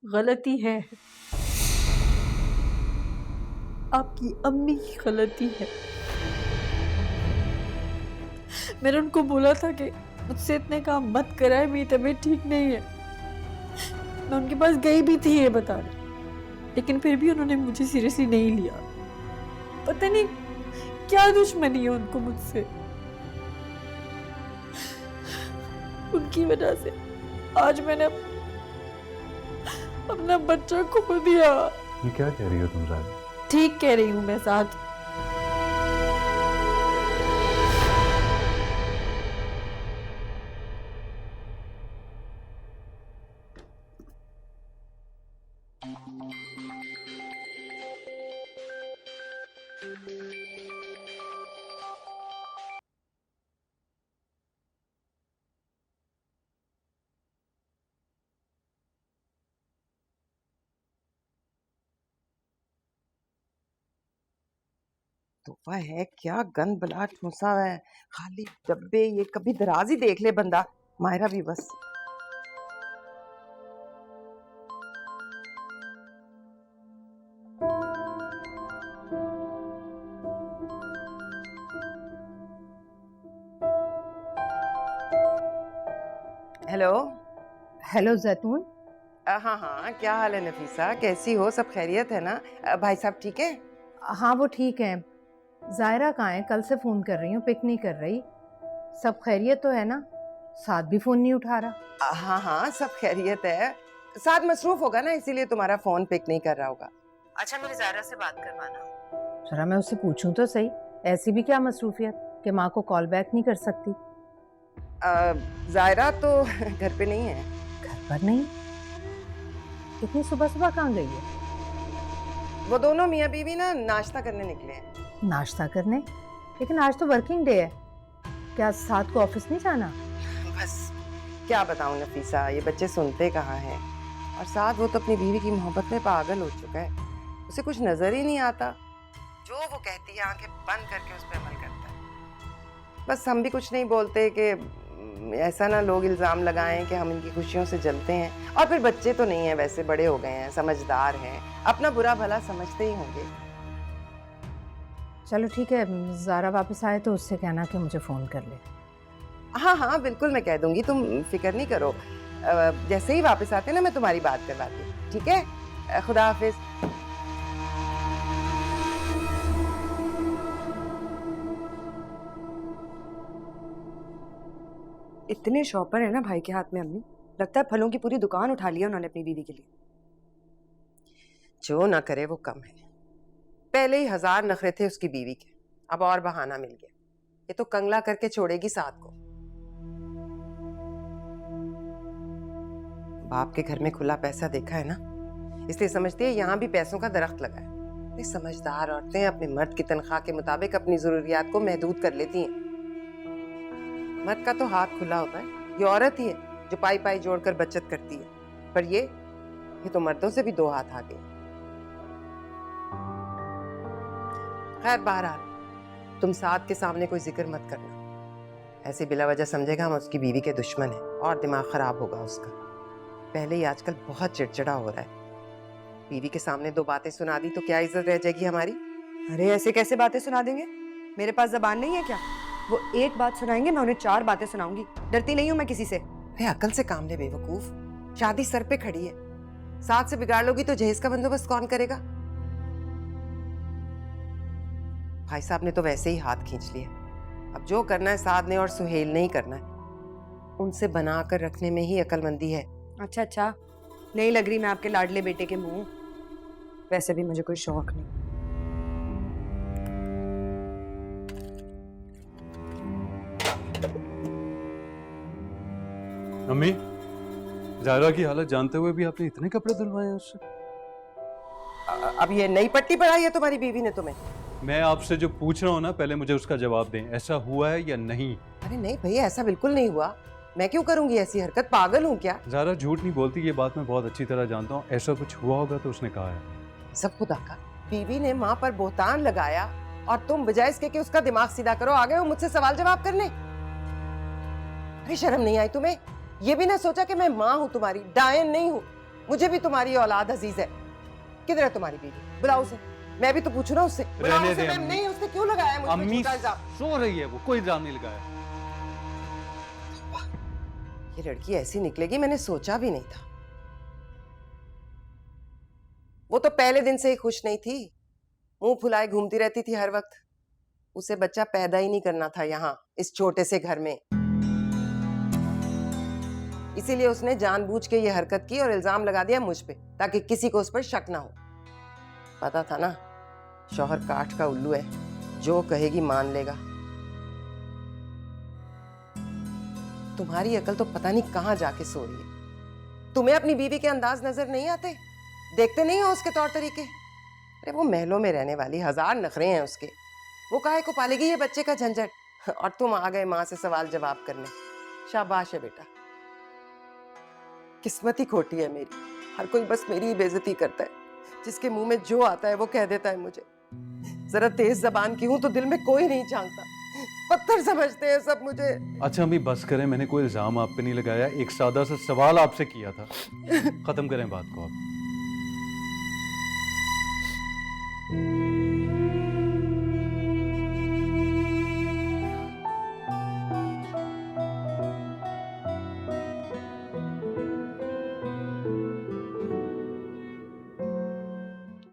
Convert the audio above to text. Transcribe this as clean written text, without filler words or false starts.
गलती है, आपकी अम्मी की गलती है। मैंने उनको बोला था कि मुझसे इतने काम मत कराए, मेरी तबीयत ठीक नहीं है। मैं उनके पास गई भी थी ये बताने, लेकिन फिर भी उन्होंने मुझे सीरियसली नहीं लिया। पता नहीं क्या दुश्मनी है उनको मुझसे। उनकी वजह से आज मैंने अपना बच्चा खो दिया। ये क्या कह रही हो तुम ज़ाहिरा? ठीक कह रही हूँ मैं साथ। तोहफा है क्या, गंद बलाट ठूसा है, खाली डब्बे। ये कभी दराज ही देख ले बंदा। मायरा भी बस। हेलो। हेलो जैतून। हाँ हाँ, क्या हाल है नफीसा, कैसी हो? सब खैरियत है ना? भाई साहब ठीक है? हाँ वो ठीक है। जायरा कहाँ है? कल से फ़ोन कर रही हूँ, पिक नहीं कर रही। सब खैरियत तो है ना? साथ भी फ़ोन नहीं उठा रहा। हाँ हाँ, सब खैरियत है। साथ मसरूफ होगा ना, इसीलिए तुम्हारा फोन पिक नहीं कर रहा होगा। अच्छा, मेरी जायरा से बात करवाना। जरा मैं उससे पूछूं तो सही, ऐसी भी क्या मसरूफियत कि माँ को कॉल बैक नहीं कर सकती? जायरा तो घर पे नहीं है। घर पर नहीं? इतनी सुबह सुबह कहाँ गई है? वो दोनों मियाँ बीवी ना नाश्ता करने निकले हैं। नाश्ता करने? लेकिन आज तो वर्किंग डे है, क्या साथ को ऑफिस नहीं जाना? बस क्या बताऊं नफीसा, ये बच्चे सुनते कहाँ हैं। और साथ वो तो अपनी बीवी की मोहब्बत में पागल हो चुका है। उसे कुछ नजर ही नहीं आता, जो वो कहती है आंखें बंद करके उस पर अमल करता है। बस हम भी कुछ नहीं बोलते कि ऐसा ना लोग इल्जाम लगाएं कि हम इनकी खुशियों से जलते हैं। और फिर बच्चे तो नहीं है, वैसे बड़े हो गए हैं, समझदार हैं, अपना बुरा भला समझते ही होंगे। चलो ठीक है, ज़ारा वापस आए तो उससे कहना कि मुझे फ़ोन कर ले। हाँ हाँ बिल्कुल, मैं कह दूंगी, तुम फिक्र नहीं करो। जैसे ही वापस आते ना मैं तुम्हारी बात करवाती हूँ, ठीक है? खुदा हाफिज। इतने शॉपर है ना भाई के हाथ में अम्मी, लगता है फलों की पूरी दुकान उठा लिया उन्होंने अपनी बीवी के लिए। जो ना करे वो कम है। पहले ही 1000 नखरे थे उसकी बीवी के, अब और बहाना मिल गया। ये तो कंगला करके छोड़ेगी साथ को। बाप के घर में खुला पैसा देखा है ना, इसलिए समझती है यहाँ भी पैसों का दरख्त लगा है। ये समझदार औरतें अपने मर्द की तनख्वाह के मुताबिक अपनी जरूरियात को महदूद कर लेती हैं। मर्द का तो हाथ खुला होता है, ये औरत ही है जो पाई पाई जोड़कर बचत करती है। पर ये तो मर्दों से भी 2 हाथ आगे। खैर बहरहाल, तुम साथ के सामने कोई जिक्र मत करना, ऐसे बिला वजह समझेगा हम उसकी बीवी के दुश्मन हैं और दिमाग खराब होगा उसका। पहले ही आजकल बहुत चिड़चिड़ा हो रहा है। बीवी के सामने 2 बातें सुना दी तो क्या इज्जत रह जाएगी हमारी? अरे ऐसे कैसे बातें सुना देंगे? मेरे पास जबान नहीं है क्या? वो एक बात सुनाएंगे, मैं उन्हें 4 बातें सुनाऊंगी। डरती नहीं हूं मैं किसी से। अरे अकल से काम ले बेवकूफ, शादी सर पे खड़ी है, साथ से बिगाड़ लोगी तो जहेज का बंदोबस्त कौन करेगा? भाई साहब ने तो वैसे ही हाथ खींच लिए, अब जो करना है साद ने और सुहेल ने ही करना है। उनसे बना कर रखने में ही अकलमंदी है। अच्छा अच्छा, नहीं लग रही मैं आपके लाडले बेटे के मुंह। वैसे भी मुझे कोई शौक नहीं। अम्मी, जायरा की हालत जानते हुए भी आपने इतने कपड़े धुलवाए हैं उससे? अब ये नई पट्टी पढ़ाई है तुम्हारी बीवी ने तुम्हें? मैं आपसे जो पूछ रहा हूँ ना, पहले मुझे उसका जवाब दें, ऐसा हुआ है या नहीं? अरे नहीं भैया, ऐसा बिल्कुल नहीं हुआ। मैं क्यों करूंगी ऐसी हरकत, पागल हूँ क्या? जायरा झूठ नहीं बोलती, ये बात मैं बहुत अच्छी तरह जानता हूँ। ऐसा कुछ हुआ होगा तो उसने कहा है। सब खुदा का, बीवी ने माँ पर बोहतान लगाया और तुम बजाय इसके कि उसका दिमाग सीधा करो आ गए हो मुझसे सवाल जवाब करने। अरे शर्म नहीं आई तुम्हें? ये भी ना सोचा कि मैं माँ हूँ तुम्हारी, डायन नहीं हूँ। मुझे भी तुम्हारी औलाद अजीज है। किधर है तुम्हारी बीवी? बुलाओ उसे। मैं भी तो पूछू ना उससे। बुलाओ रहने उसे। दे मैम, अम्मी। नहीं, उसने क्यों लगाया मुझ पे अम्मी झूठा इल्जाम? सो रही है, वो कोई इल्जाम नहीं लगाया। ये लड़की ऐसी निकलेगी मैंने सोचा भी नहीं था। वो तो पहले दिन से ही खुश नहीं थी, मुंह फुलाए घूमती रहती थी हर वक्त। उसे बच्चा पैदा ही नहीं करना था यहाँ इस छोटे से घर में, इसीलिए उसने जानबूझ के ये हरकत की और इल्जाम लगा दिया मुझ पे, ताकि किसी को उस पर शक ना हो। पता था ना शौहर काठ का उल्लू है, जो कहेगी मान लेगा। तुम्हारी अकल तो पता नहीं कहां जाके सो रही है। तुम्हें अपनी बीवी के अंदाज नजर नहीं आते? देखते नहीं हो उसके तौर तरीके? अरे वो महलों में रहने वाली, 1000 नखरे हैं उसके, वो काहे को पालेगी ये बच्चे का झंझट? और तुम आ गए माँ से सवाल जवाब करने। शाबाश है बेटा। किस्मत ही खोटी है मेरी, हर कोई बस मेरी ही बेइज्जती करता है। जिसके मुंह में जो आता है वो कह देता है मुझे। जरा तेज जबान की हूं तो दिल में कोई नहीं झांकता, पत्थर समझते हैं सब मुझे। अच्छा अम्मी बस करें, मैंने कोई इल्जाम आप पे नहीं लगाया, एक सादा सा सवाल आपसे किया था। खत्म करें बात को आप।